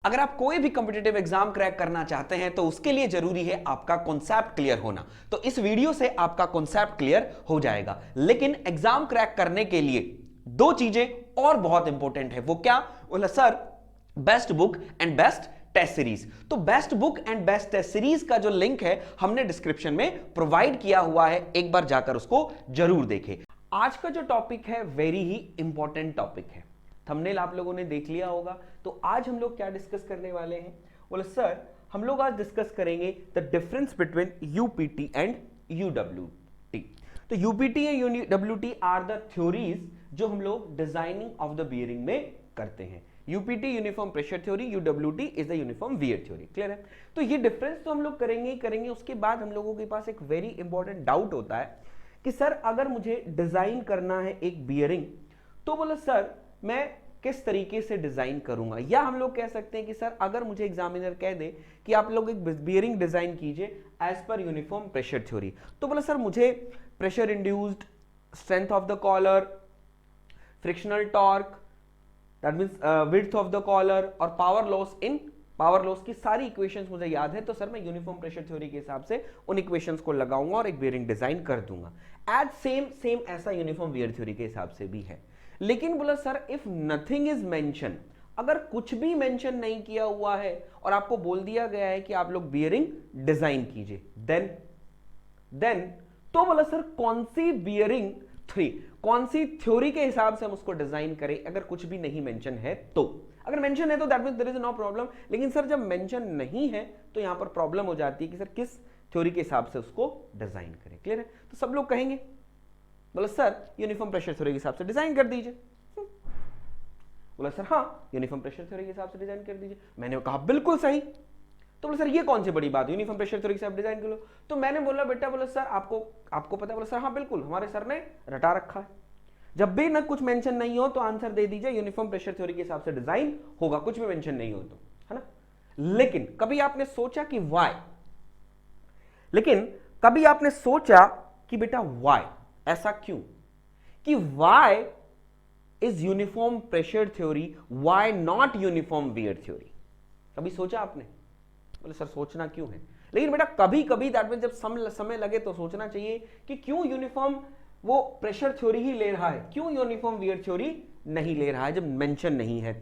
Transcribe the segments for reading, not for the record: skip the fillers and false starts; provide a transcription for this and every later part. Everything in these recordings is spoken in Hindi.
अगर आप कोई भी कॉम्पिटिटिव एग्जाम क्रैक करना चाहते हैं तो उसके लिए जरूरी है आपका कॉन्सेप्ट क्लियर होना। तो इस वीडियो से आपका कॉन्सेप्ट क्लियर हो जाएगा। लेकिन एग्जाम क्रैक करने के लिए दो चीजें और बहुत इंपॉर्टेंट है। वो क्या? बोला sir best book and best test series. तो best book and best test series का जो लिंक है हमने डिस्क्रिप्शन में प्रोवाइड किया हुआ है, एक बार जाकर उसको जरूर देखें। आज का जो टॉपिक है वेरी ही इंपॉर्टेंट टॉपिक है, थंबनेल आप लोगों ने देख लिया होगा। तो आज हम लोग क्या डिस्कस करने वाले हैं? बोले सर हम लोग आज डिस्कस करेंगे the difference between UPT and UWT. तो UPT and UWT are the theories जो हम लोग डिजाइनिंग ऑफ द बियरिंग में करते हैं। UPT uniform pressure theory, UWT is the uniform wear theory. Clear है? तो ये डिफरेंस तो हम लोग करेंगे ही करेंगे। उसके बाद हम लोगों के पास एक वेरी इंपॉर्टेंट डाउट होता है कि सर अगर मुझे डिजाइन करना है एक बियरिंग तो बोले सर मैं किस तरीके से डिजाइन करूंगा। या हम लोग कह सकते हैं कि सर अगर मुझे एग्जामिनर कह दे कि आप लोग एक बियरिंग डिजाइन कीजिए as per uniform pressure theory, तो बोला सर मुझे pressure induced, strength of the collar, frictional torque, that means width of the collar और पावर लॉस की सारी इक्वेशंस मुझे याद है, तो सर मैं यूनिफॉर्म प्रेशर थ्योरी के हिसाब से उन इक्वेशंस को लगाऊंगा और एक बियरिंग डिजाइन कर दूंगा। एज सेम ऐसा यूनिफॉर्म वियर थ्योरी के हिसाब से भी है। लेकिन बोला sir if nothing is mention, अगर कुछ भी मेंशन नहीं किया हुआ है और आपको बोल दिया गया है कि आप लोग बियरिंग डिजाइन कीजिए, देन तो बोला सर कौन सी बियरिंग कौन सी थ्योरी के हिसाब से हम उसको डिजाइन करें अगर कुछ भी नहीं मेंशन है तो। अगर मेंशन है तो that means there is no problem, लेकिन सर जब मेंशन नहीं है तो यहां पर प्रॉब्लम हो जाती है कि सर किस थ्योरी के हिसाब से उसको डिजाइन करें। क्लियर है? तो सब लोग कहेंगे बोला सर यूनिफॉर्म प्रेशर थ्योरी के हिसाब से डिजाइन कर दीजिए। बोला सर हाँ यूनिफॉर्म प्रेशर थ्योरी के हिसाब से डिजाइन कर दीजिए। मैंने कहा बिल्कुल सही। तो बोला सर ये कौन सी बड़ी बात, यूनिफॉर्म प्रेशर थ्योरी के हिसाब से डिजाइन कर लो। तो मैंने बोला बेटा, बोला सर आपको पता है? बोला सर हाँ बिल्कुल, हमारे सर ने रटा रखा है, जब भी ना कुछ मेंशन नहीं हो तो आंसर दे दीजिए यूनिफॉर्म प्रेशर थ्योरी के हिसाब से डिजाइन होगा, कुछ भी मेंशन नहीं हो तो, है ना। लेकिन कभी आपने सोचा कि व्हाई, लेकिन कभी आपने सोचा कि बेटा व्हाई, ऐसा क्यों, कि why is uniform pressure theory, why not uniform wear theory? कभी सोचा आपने? बोले सर सोचना क्यों है? लेकिन बेटा कभी कभी दैट मींस जब समय लगे तो सोचना चाहिए कि क्यों यूनिफॉर्म वो प्रेशर थ्योरी ही ले रहा है, क्यों यूनिफॉर्म वियर थ्योरी नहीं ले रहा है जब मेंशन नहीं है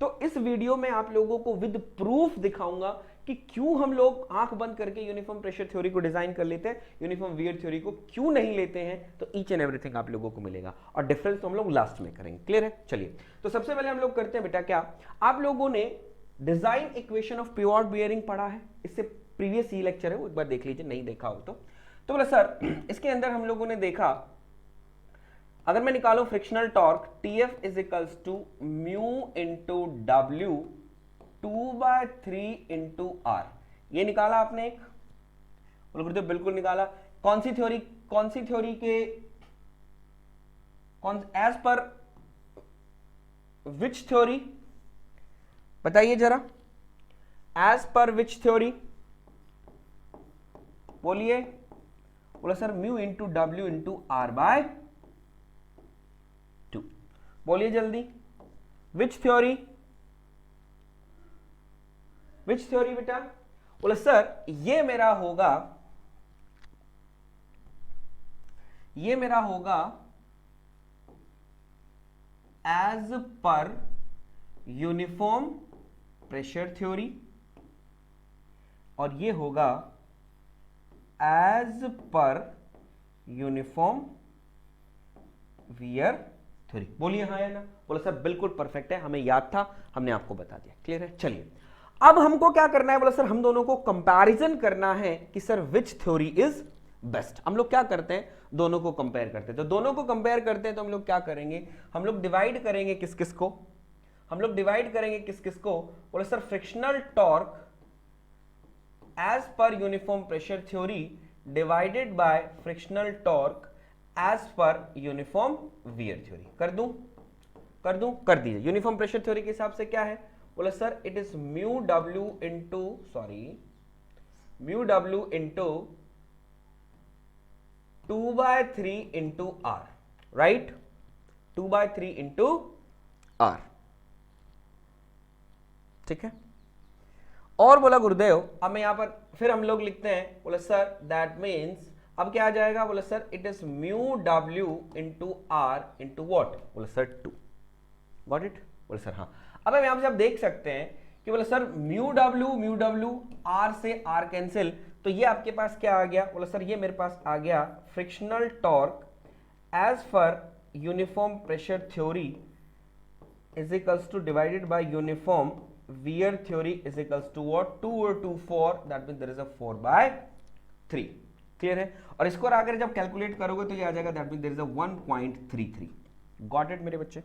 तो इस वीडियो में आप लोगों को विद प्रूफ दिखाऊंगा कि क्यों हम लोग आंख बंद करके यूनिफॉर्म प्रेशर थ्योरी को डिजाइन कर लेते हैं, यूनिफॉर्म वियर थ्योरी को क्यों नहीं लेते हैं। तो ईच एंड एवरीथिंग आप लोगों को मिलेगा और डिफरेंस तो हम लोग लास्ट में करेंगे। क्लियर है? चलिए तो सबसे पहले हम लोग करते हैं बेटा, क्या आप लोगों ने design equation of pure bearing पढ़ा है? इससे प्रीवियस ही लेक्चर है, वो एक बार देख लीजिए, नहीं देखा हो तो बोला सर इसके अंदर हम लोगों ने देखा अगर मैं निकालूं frictional torque TF is equals to mu into W 2/3 into R, ये निकाला आपने एक? बोलो गुरुदेव बिल्कुल निकाला। कौन सी थ्योरी के एज पर विच थ्योरी बताइए जरा, एज पर विच थ्योरी बोलिए? बोला sir mu into W into R by 2। बोलिए जल्दी, विच थ्योरी बेटा? बोला सर ये मेरा होगा as per uniform pressure theory और ये होगा as per uniform wear theory. बोलिए हाँ या ना? बोला सर बिल्कुल परफेक्ट है, हमें याद था, हमने आपको बता दिया। क्लियर है? चलिए अब हमको क्या करना है? बोला सर हम दोनों को कंपैरिजन करना है कि sir which theory is best. हम लोग क्या करते हैं? दोनों को कंपेयर करते हैं। तो दोनों को कंपेयर करते हैं तो हम लोग क्या करेंगे? हम लोग डिवाइड करेंगे किस किस को? बोले sir frictional torque as per uniform pressure theory divided by frictional torque as per uniform wear theory. कर दीजिए। यूनिफॉर्म प्रेशर थ्योरी के हिसाब से क्या है? बोला sir it is mu W into 2/3 into R, right? 2/3 into R, ठीक है? और बोला गुरुदेव अब मैं यहां पर फिर हम लोग लिखते हैं, बोला सर दैट मीन्स अब क्या आ जाएगा, बोला sir it is mu W into R into what, बोला सर 2, गॉट इट, बोला सर हाँ। अब यहां से आप देख सकते हैं कि बोला सर म्यू डब्ल्यू आर से आर कैंसिल, तो ये आपके पास क्या आ गया, बोला सर ये मेरे पास आ गया frictional torque as per uniform pressure theory is equals to divided by uniform wear theory is equals to what, 2 और 2 4, that means there is a 4/3, clear है। और इसको आकर जब कैलकुलेट करोगे तो ये आ जाएगा, that means there is a 1.33, got it मेरे बच्चे,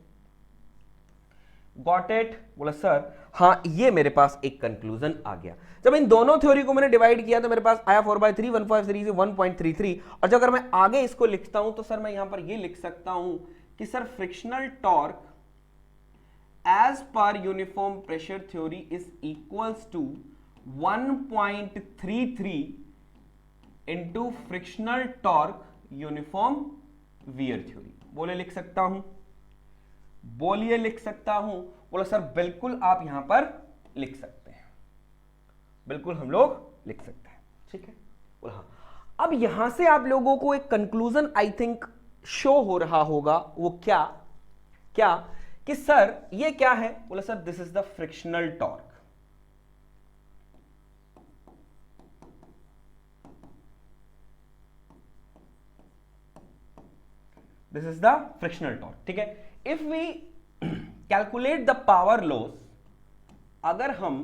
गॉट इट, बोला सर हाँ। ये मेरे पास एक कंक्लूजन आ गया। जब इन दोनों थ्योरी को मैंने डिवाइड किया तो मेरे पास आया 4/3, 153 से 1.33, और जब अगर मैं आगे इसको लिखता हूं तो सर मैं यहां पर ये लिख सकता हूं कि sir frictional torque as per uniform pressure theory is equals to 1.33 into frictional torque uniform wear theory. बोले लिख सकता हूं, बोलिए लिख सकता हूं, बोला सर बिल्कुल आप यहां पर लिख सकते हैं, बिल्कुल हम लोग लिख सकते हैं, ठीक है, बोला हाँ। अब यहां से आप लोगों को एक कंक्लूजन आई थिंक शो हो रहा होगा, वो क्या क्या कि सर ये क्या है, बोला sir this is the frictional torque, this is the frictional torque, ठीक है। If we calculate the power loss, अगर हम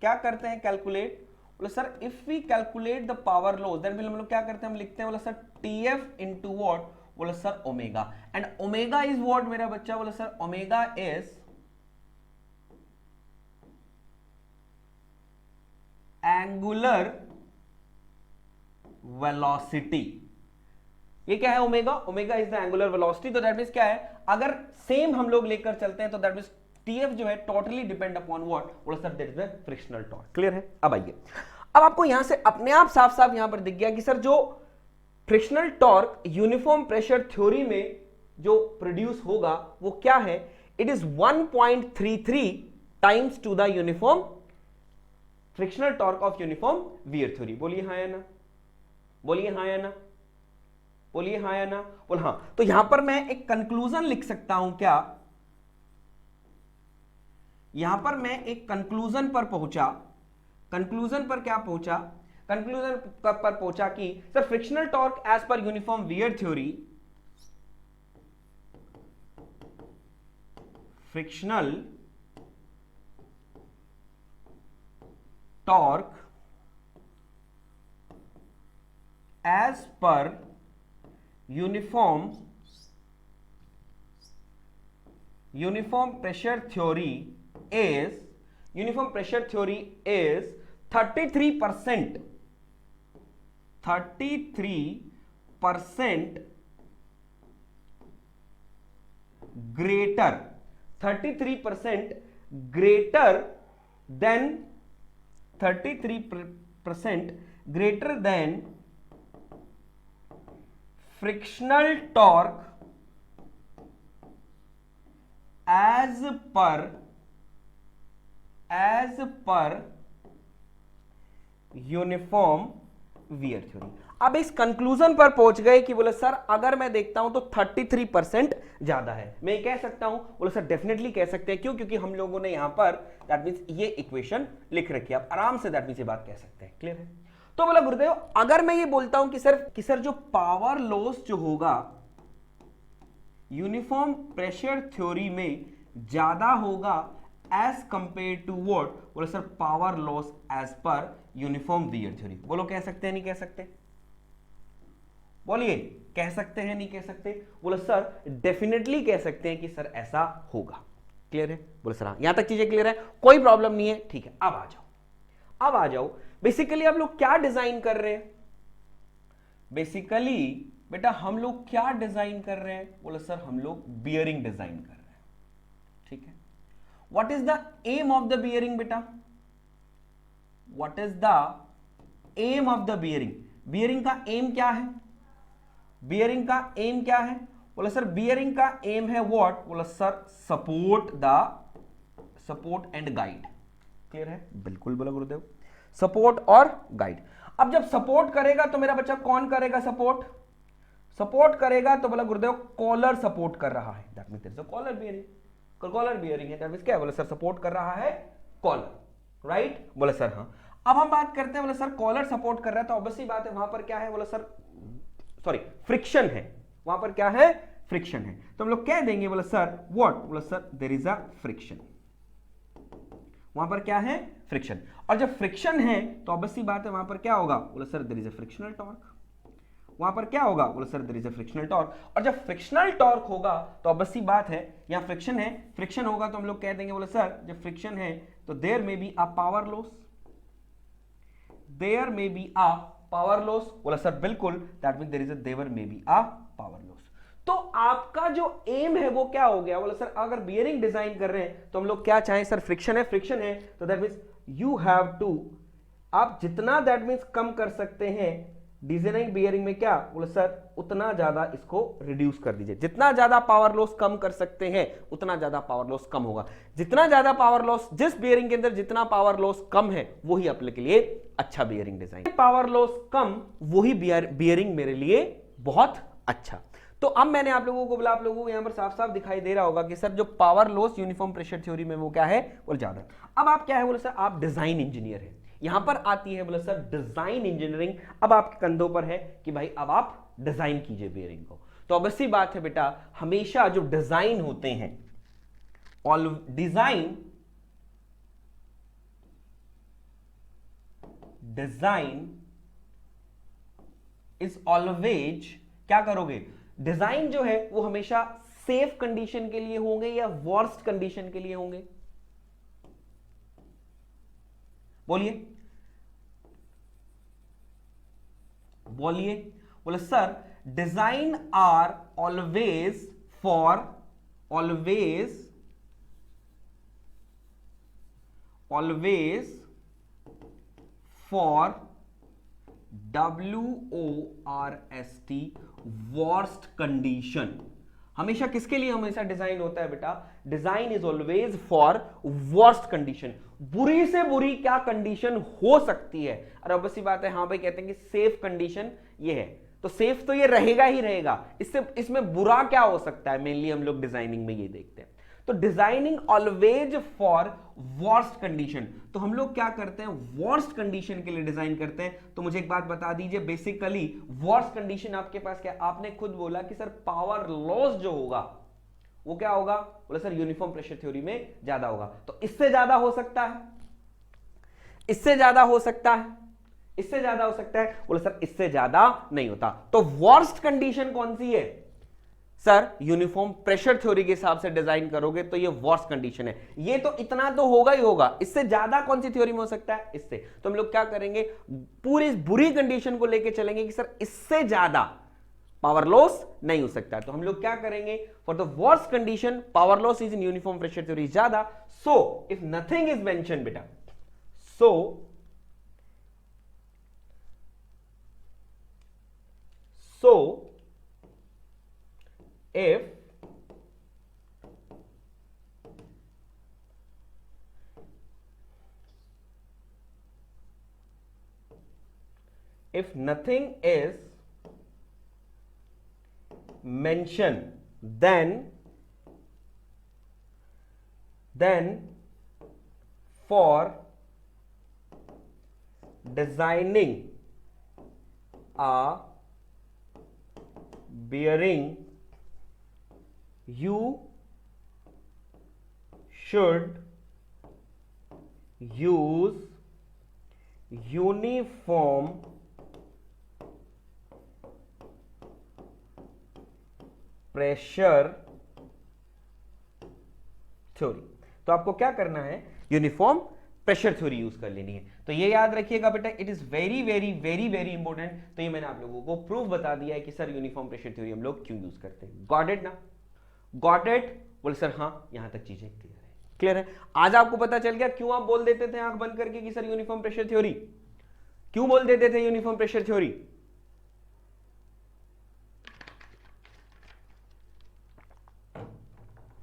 क्या करते हैं कैलकुलेट, बोले sir if we calculate the power loss then हम लोग क्या करते हैं, हम लिखते हैं बोला सर टीएफ इनटू व्हाट, बोला sir omega, and omega is what मेरा बच्चा, बोला sir omega is angular velocity. ये क्या है omega, omega is the angular velocity, तो दैट मींस क्या है, अगर सेम हम लोग लेकर चलते हैं तो दैट मींस टीएफ जो है टोटली डिपेंड अपॉन व्हाट, बोला sir that is the frictional torque, clear है। अब आइए, अब आपको यहां से अपने आप साफ साफ यहां पर दिख गया कि सर जो frictional torque uniform pressure theory में जो प्रोड्यूस होगा वो क्या है, it is 1.33 times to the uniform frictional torque of uniform wear theory. बोलिए हाँ या ना, बोलिए हाँ या ना, बोलिए हाँ या ना, बोल हाँ। तो यहां पर मैं एक कंक्लूजन लिख सकता हूं क्या, यहां पर मैं एक कंक्लूजन पर पहुंचा, कंक्लूजन पर क्या पहुंचा, कंक्लूजन पर पहुंचा कि sir frictional torque as per uniform wear theory, frictional torque as per uniform pressure theory is 33% greater, 33% greater than frictional torque as per uniform wear theory. अब इस कंक्लूजन पर पहुंच गए कि बोले सर अगर मैं देखता हूं तो 33% ज्यादा है, मैं कह सकता हूं, बोले सर डेफिनेटली कह सकते हैं, क्यों, क्योंकि हम लोगों ने यहां पर दैट मींस ये इक्वेशन लिख रखी है, आप आराम से दैट मींस ये बात कह सकते हैं, क्लियर है। तो बोला गुरुदेव अगर मैं ये बोलता हूं कि सर जो पावर लॉस जो होगा यूनिफॉर्म प्रेशर थ्योरी में ज्यादा होगा एज कंपेयर टू व्हाट, बोले sir power loss as per uniform wear theory. बोलो कह सकते हैं नहीं कह सकते, बोलिए कह सकते हैं नहीं कह सकते, बोले सर डेफिनेटली कह सकते हैं कि सर ऐसा होगा, क्लियर है। बोले सर हाँ, यहां तक चीजें क्लियर है, कोई प्रॉब्लम नहीं है, ठीक है। अब आ जाओ बेसिकली आप लोग क्या डिजाइन कर रहे हैं, बेसिकली बेटा हम लोग क्या डिजाइन कर रहे हैं, बोले सर हम लोग बियरिंग डिजाइन कर रहे हैं, ठीक है। What is the aim of the bearing बेटा, what is the aim of the bearing, bearing का एम क्या है, बियरिंग का एम क्या है, बोला सर बियरिंग का एम है व्हाट, बोला sir support and guide, clear है? बिल्कुल बोला गुरुदेव। सपोर्ट और गाइड। अब जब सपोर्ट करेगा तो मेरा बच्चा कौन करेगा सपोर्ट? सपोर्ट करेगा तो बोला गुरुदेव कॉलर सपोर्ट कर रहा है, that means there is a collar bearing, collar bearing है, दैट मींस क्या है? बोला सर सपोर्ट कर रहा है कॉलर, राइट? बोला सर हाँ। अब हम बात करते हैं, बोला सर कॉलर सपोर्ट कर रहा है तो ऑब्वियसली बात है वहां पर क्या है? बोला सर सॉरी फ्रिक्शन है, वहां पर क्या है? फ्रिक्शन है। तो हम लोग कह देंगे बोला सर व्हाट? बोला sir there is a friction, वहां पर क्या है? फ्रिक्शन। और जब फ्रिक्शन है तो ऑब्वियसली बात है वहां पर क्या होगा? बोला sir there is a frictional torque, वहां पर क्या होगा? बोला sir there is a frictional torque. और जब फ्रिक्शनल टॉर्क होगा तो ऑब्वियसली बात है यहां फ्रिक्शन है, फ्रिक्शन होगा तो हम लोग कह देंगे बोला सर जब फ्रिक्शन है तो there may be a power loss, there may be a power loss. बोला सर बिल्कुल, that means there is a there may be a power loss. तो आपका जो एम है वो क्या हो गया? बोला सर अगर बियरिंग डिजाइन कर रहे हैं तो हम लोग क्या चाहें? सर फ्रिक्शन है, फ्रिक्शन है तो that means you have to, आप जितना दैट मींस कम कर सकते हैं डिजाइनिंग बियरिंग में क्या? बोले सर उतना ज्यादा इसको रिड्यूस कर दीजिए, जितना ज्यादा पावर लॉस कम कर सकते हैं उतना ज्यादा पावर लॉस कम होगा, जितना ज्यादा पावर लॉस, जिस बियरिंग के अंदर जितना पावर लॉस कम है वही अपने के लिए अच्छा बियरिंग डिजाइन, पावर लॉस कम वही बियरिंग मेरे लिए बहुत अच्छा। तो अब मैंने आप लोगों को बोला, आप लोगों को यहां पर साफ साफ दिखाई दे रहा होगा कि सर जो power loss uniform pressure theory में वो क्या है? वो ज्यादा। अब आप क्या है? बोले सर आप डिजाइन इंजीनियर है, यहां पर आती है बोले सर डिजाइन इंजीनियरिंग। अब आपके कंधों पर है कि भाई अब आप डिजाइन कीजिए बियरिंग को। तो ऑब्वियसली बात है बेटा, हमेशा जो डिजाइन होते हैं, ऑल डिजाइन इज ऑलवेज, क्या करोगे? डिजाइन जो है वो हमेशा सेफ कंडीशन के लिए होंगे या वर्स्ट कंडीशन के लिए होंगे? बोलिए बोलिए। बोले sir design are always for, always for WORST worst condition. हमेशा किसके लिए हमेशा डिजाइन होता है बेटा? Design is always for worst condition, बुरी से बुरी क्या कंडीशन हो सकती है। और ऑब्वियसली बात है, हाँ भाई कहते हैं कि सेफ कंडीशन ये है, तो सेफ तो ये रहेगा ही रहेगा, इससे इसमें बुरा क्या हो सकता है? मेनली हम लोग डिजाइनिंग में ये देखते हैं। तो designing always for worst condition, तो हम लोग क्या करते हैं? वर्स्ट कंडीशन के लिए डिजाइन करते हैं। तो मुझे एक बात बता दीजिए, बेसिकली वर्स्ट कंडीशन आपके पास क्या? आपने खुद बोला कि सर पावर लॉस जो होगा वो क्या होगा? बोला सर यूनिफॉर्म प्रेशर थ्योरी में ज्यादा होगा। तो इससे ज्यादा हो सकता है, इससे ज्यादा हो सकता है, इससे ज्यादा हो सकता है। बोला सर इससे ज्यादा नहीं होता। तो वर्स्ट कंडीशन कौन सी है? सर यूनिफॉर्म प्रेशर थ्योरी के हिसाब से डिजाइन करोगे तो ये वर्स्ट कंडीशन है। ये तो इतना तो होगा ही होगा, इससे ज्यादा कौन सी थ्योरी में हो सकता है? इससे। तो हम लोग क्या करेंगे? पूरी बुरी कंडीशन को लेके चलेंगे कि सर इससे ज्यादा पावर लॉस नहीं हो सकता। तो हम लोग क्या करेंगे? For the worst condition power loss is in uniform pressure theory ज्यादा, so if nothing is mention बेटा, so if nothing is mentioned, then for designing a bearing you should use uniform pressure theory. तो आपको क्या करना है? यूनिफॉर्म प्रेशर थ्योरी यूज कर लेनी है। तो ये याद रखिएगा बेटा, it is very very very very important. तो ये मैंने आप लोगों को प्रूफ बता दिया है कि सर यूनिफॉर्म प्रेशर थ्योरी हम लोग क्यों यूज करते हैं। गॉट इट ना? Got it? बोले सर हाँ, यहां तक चीजें क्लियर है। क्लियर है? आज आपको पता चल गया क्यों आप बोल देते थे आंख बंद करके कि सर यूनिफॉर्म प्रेशर थ्योरी, क्यों बोल देते थे यूनिफॉर्म प्रेशर थ्योरी?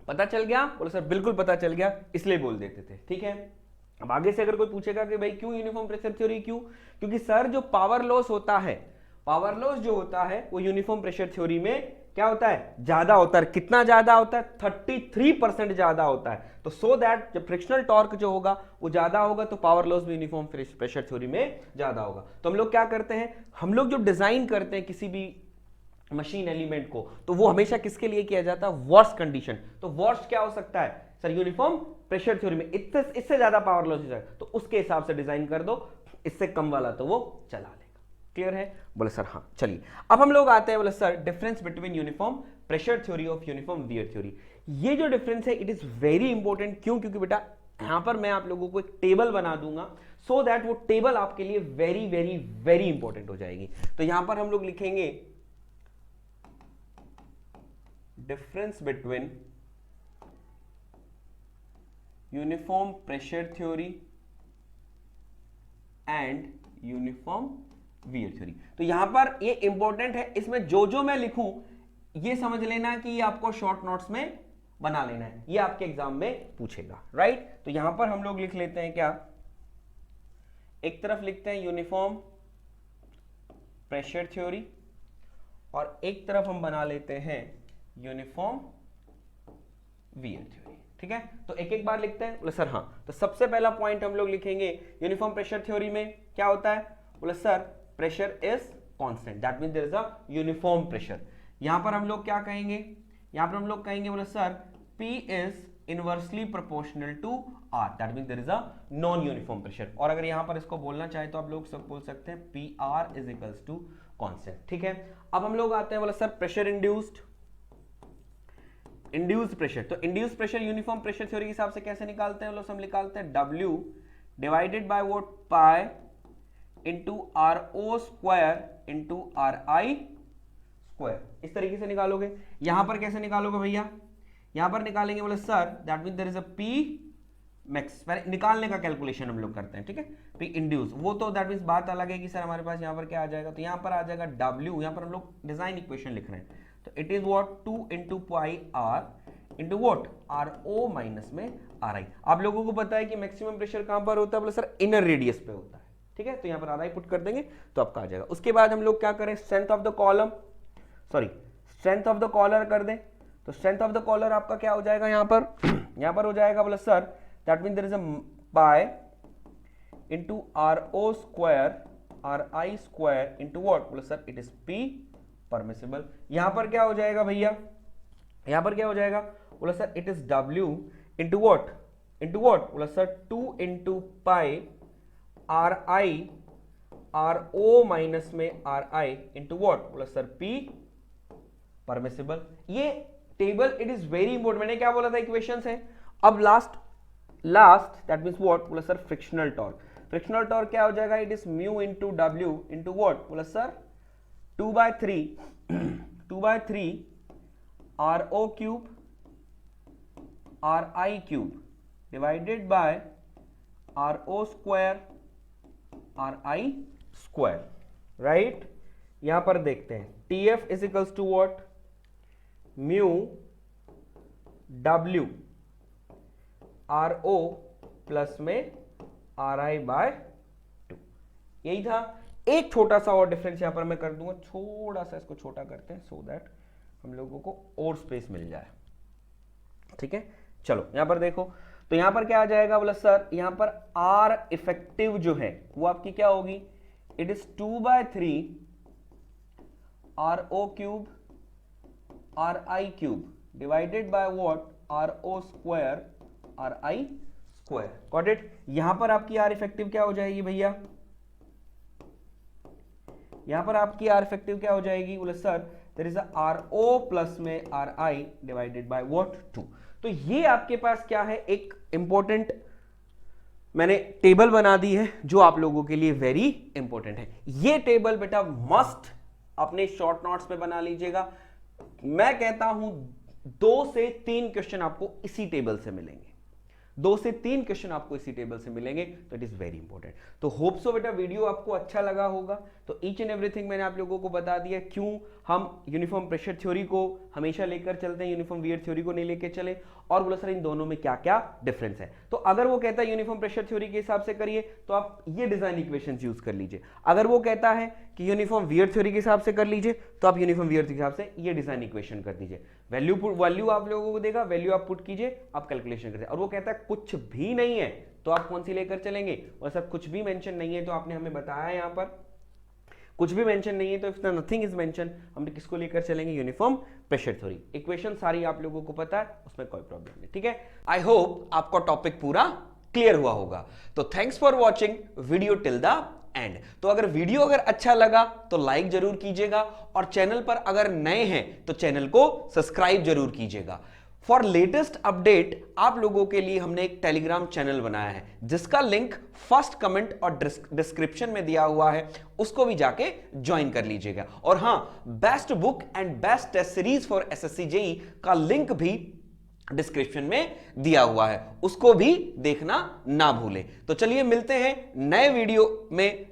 पता चल गया? बोले सर बिल्कुल पता चल गया, इसलिए बोल देते थे। ठीक है, अब आगे से अगर कोई पूछेगा कि भाई क्यों यूनिफॉर्म प्रेशर थ्योरी, क्यों, क्योंकि सर जो पावर लॉस होता है, पावर लॉस जो होता है वो यूनिफॉर्म प्रेशर थ्योरी में क्या होता है, ज्यादा होता है। कितना ज्यादा होता है, 33% ज्यादा होता है। तो सो दैट जब फ्रिक्शनल टॉर्क जो होगा वो ज्यादा होगा तो पावर लॉस भी यूनिफॉर्म प्रेशर थ्योरी में ज्यादा होगा। तो हम लोग क्या करते हैं, हम लोग जो डिजाइन करते हैं किसी भी मशीन एलिमेंट को, तो वो हमेशा किसके लिए किया जाता है, वर्स्ट कंडीशन। तो वर्स्ट क्या हो सकता है सर, यूनिफॉर्म प्रेशर थ्योरी में इससे ज्यादा पावर लॉस हो जाएगा, तो उसके हिसाब से डिजाइन कर दो, इससे कम वाला तो वो चला लेगा। क्लियर है, बोले सर हाँ। चलिए अब हम लोग आते हैं, बोले sir difference between uniform pressure theory of uniform wear theory. ये जो डिफरेंस है इट इज वेरी इंपॉर्टेंट। क्यों, क्योंकि बेटा यहां पर मैं आप लोगों को एक टेबल बना दूंगा, सो दैट वो टेबल आपके लिए वेरी वेरी वेरी इंपॉर्टेंट हो जाएगी। तो यहां पर हम लोग लिखेंगे difference between uniform pressure theory and uniform wear theory. तो यहां पर ये इंपॉर्टेंट है, इसमें जो जो मैं लिखूं ये समझ लेना कि ये आपको शॉर्ट नोट्स में बना लेना है, ये आपके एग्जाम में पूछेगा, राइट। तो यहां पर हम लोग लिख लेते हैं क्या, एक तरफ लिखते हैं यूनिफॉर्म प्रेशर थ्योरी और एक तरफ हम बना लेते हैं यूनिफॉर्म वियर थ्योरी। ठीक है, तो एक एक बार लिखते हैं। बोले सर हाँ, तो सबसे पहला पॉइंट हम लोग लिखेंगे यूनिफॉर्म प्रेशर थ्योरी में क्या होता है, बोले sir pressure is constant, that means there is a uniform pressure. यहां पर हम लोग क्या कहेंगे, यहां पर हम लोग कहेंगे बोले sir P is inversely proportional to R, that means there is a non-uniform pressure। और अगर यहां पर इसको बोलना चाहे तो आप लोग सब बोल सकते हैं PR is equals to constant। ठीक है, अब हम लोग आते हैं बोले सर प्रेशर इंड्यूस्ड प्रेशर। तो induced pressure uniform pressure theory के हिसाब से कैसे निकालते हैं, लोग हम निकालते हैं W divided by what, pi into RO square into RI square. इस तरीके से निकालोगे। यहां पर कैसे निकालोगे भैया, यहां पर निकालेंगे बोले sir that mean there is a P max, निकालने का कैलकुलेशन हम लोग करते हैं। ठीक है, P इंड्यूस वो तो दैट मीन्स बात अलग है कि सर हमारे पास यहां पर क्या आ जाएगा, तो यहां पर आ जाएगा W, यहां पर हम लोग डिजाइन इक्वेशन लिख रहे हैं, तो it is what 2 into pi R into what RO minus में RI। आप लोगों को पता है कि मैक्सिमम प्रेशर कहां पर होता है, बोले सर इनर रेडियस पे होता है। ठीक है, तो यहां पर RI पुट कर देंगे तो आपका आ जाएगा। उसके बाद हम लोग क्या करें, strength of the column, sorry strength of the collar कर दें, तो स्ट्रेंथ ऑफ द कॉलर आपका क्या हो जाएगा, यहां पर हो जाएगा बोले sir that mean there is a pi into RO square RI square into what, बोले sir it is P permissible. यहां पर क्या हो जाएगा भैया, यहां पर क्या हो जाएगा, बोले sir it is W into what बोले sir 2 into pi RI RO minus में RI इंटू व्हाट, बोले सर P परमिसिबल। ये table it is very important. मैंने क्या बोला था, इक्वेशंस है। अब लास्ट दैट मींस व्हाट, बोला sir frictional torque. Frictional torque क्या हो जाएगा, it is mu into W into what, बोला sir 2/3 RO cube RI cube divided by RO square RI square, right. यहां पर देखते हैं TF is equals to what, mu W RO plus में RI बाय 2। यही था। एक छोटा सा और डिफरेंस यहां पर मैं कर दूंगा, थोड़ा सा इसको छोटा करते हैं सो दैट हम लोगों को और स्पेस मिल जाए। ठीक है, चलो यहां पर देखो, तो यहां पर क्या आ जाएगा, बोला सर यहां पर R इफेक्टिव जो है वो आपकी क्या होगी, it is 2/3 RO cube RI cube divided by what RO square RI square. Got it. यहां पर आपकी R इफेक्टिव क्या हो जाएगी भैया, यहां पर आपकी R इफेक्टिव क्या हो जाएगी, बोले sir there is a RO plus में RI डिवाइडेड बाय व्हाट 2। तो ये आपके पास क्या है, एक इंपॉर्टेंट मैंने टेबल बना दी है जो आप लोगों के लिए वेरी इंपॉर्टेंट है। ये टेबल बेटा मस्ट अपने शॉर्ट नोट्स पे बना लीजिएगा। मैं कहता हूं 2 से 3 क्वेश्चन आपको इसी टेबल से मिलेंगे। 2 से 3 क्वेश्चन आपको इसी टेबल से मिलेंगे, तो इट इज वेरी इंपॉर्टेंट। तो होप सो बेटा वीडियो आपको अच्छा लगा होगा। तो ईच एंड एवरीथिंग मैंने आप लोगों को बता दिया क्यों हम यूनिफॉर्म प्रेशर थ्योरी को हमेशा लेकर चलते हैं, यूनिफॉर्म वियर थ्योरी को नहीं लेके चले, और बोला सर इन दोनों में क्या क्या डिफरेंस है। तो अगर वो कहता है यूनिफॉर्म प्रेशर थ्योरी के हिसाब से करिए तो आप ये डिजाइन इक्वेशंस यूज कर लीजिए, अगर वो कहता है कि यूनिफॉर्म वियर थ्योरी के हिसाब से कर लीजिए तो आप यूनिफॉर्म वियर के हिसाब से ये डिजाइन इक्वेशन कर दीजिए। वैल्यू आप लोगों को देगा, वैल्यू आप पुट कीजिए, आप कैलकुलेशन करिए। और वो कहता है कुछ भी नहीं है तो आप कौन सी लेकर चलेंगे, और सब कुछ भी मेंशन नहीं है तो आपने हमें बताया यहां पर कुछ भी मेंशन नहीं है, तो इफ नथिंग इज मेंशन हम किसको लेकर चलेंगे, यूनिफॉर्म प्रेशर थ्योरी। इक्वेशन सारी आप लोगों को पता है, उसमें कोई प्रॉब्लम नहीं, ठीक है। आई होप आपका टॉपिक पूरा क्लियर हुआ होगा। तो thanks for watching video till the end. तो अगर वीडियो अगर अच्छा लगा तो लाइक जरूर कीजिएगा, और चैनल पर अगर नए हैं तो चैनल को सब्सक्राइब जरूर कीजिएगा। फॉर लेटेस्ट अपडेट आप लोगों के लिए हमने एक टेलीग्राम चैनल बनाया है जिसका लिंक फर्स्ट कमेंट और डिस्क्रिप्शन में दिया हुआ है, उसको भी जाके ज्वाइन कर लीजिएगा। और हां, best book and best test series for SSC JEE का लिंक भी डिस्क्रिप्शन में दिया हुआ है, उसको भी देखना ना भूलें। तो चलिए मिलते हैं नए वीडियो में।